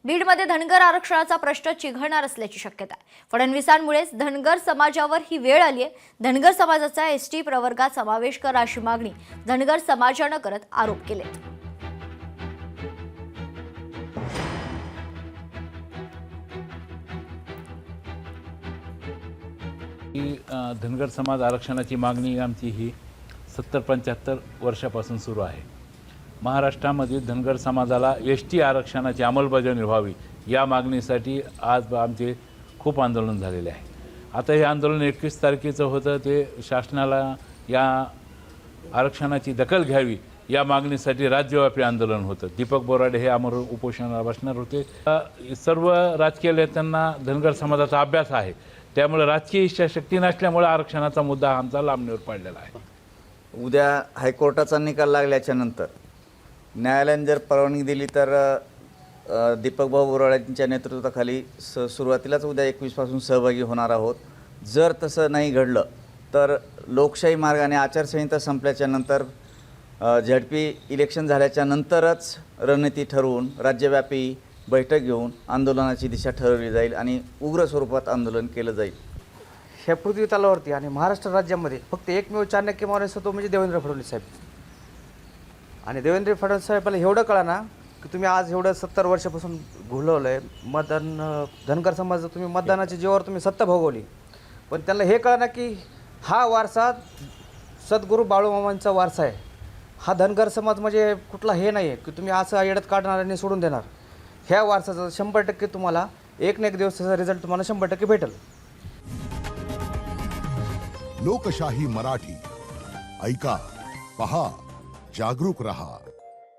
बीडमध्ये धनगर आरक्षणाचा प्रश्न चिघळणार असल्याची शक्यता आहे। फडणवीसांमुळेच धनगर समाजावर ही वेळ आली आहे। धनगर समाजाचा एसटी प्रवर्गात समावेश करा अशी मागणी धनगर समाजाने करत आरोप केले। धनगर समाज आरक्षणाची मागणी आमची ही 70-75 वर्षापासून सुरू आहे। महाराष्ट्रामध्ये धनगर समाजाला एसटी आरक्षणाची अंमलबजावणी व्हावी या मागणीसाठी आज आमचे खूप आंदोलन झालेले आहे। आता हे आंदोलन 21 तारखेचं होतं, ते शासनाला या आरक्षणाची दखल घ्यावी या मागणीसाठी राज्यव्यापी आंदोलन होतं। दीपक बोराडे हे आमरण उपोषणाला बसणार होते। सर्व राजकीय नेत्यांना धनगर समाजाचा अभ्यास आहे, त्यामुळे राजकीय इच्छाशक्ती नसल्यामुळे आरक्षणाचा मुद्दा आमचा लांबणीवर पडलेला आहे। उद्या हायकोर्टाचा निकाल लागल्याच्या नंतर न्यायालयाने जर परवानगी दिली तर दीपक भाऊ बोराडेंच्या नेतृत्वाखाली सुरुवातीलाच उद्या 21 पासून सहभागी होणार आहोत। जर तसं नाही घडलं तर लोकशाही मार्गाने आचारसंहिता संपल्याच्या नंतर झडपी इलेक्शन झाल्याच्या नंतरच रणनीती ठरवून राज्यव्यापी बैठक घेऊन आंदोलनाची दिशा ठरवली जाईल आणि उग्र स्वरूपात आंदोलन केलं जाईल। ह्या पृथ्वी तलावरती आणि महाराष्ट्र राज्यामध्ये फक्त एकमेव चाणक्य माणूस तो म्हणजे देवेंद्र फडणवीस साहेब। आणि देवेंद्र फडणवीस साहेबाला एवढं कळा ना की तुम्ही आज एवढं 70 वर्षापासून घुलवलं आहे मतदान, धनगर समाज तुम्ही मतदानाच्या जीवावर तुम्ही सत्ता भोगवली, पण त्यांना हे कळा ना की हा वारसा सद्गुरू बाळूमामांचा वारसा आहे। हा धनगर समाज म्हणजे कुठला हे नाही आहे की तुम्ही असं येड्यात काढणार आणि सोडून देणार। ह्या वारसाचा 100% तुम्हाला एक ना एक दिवस त्याचा रिझल्ट तुम्हाला 100% भेटेल। लोकशाही मराठी ऐका, पहा, जागरूक रहा।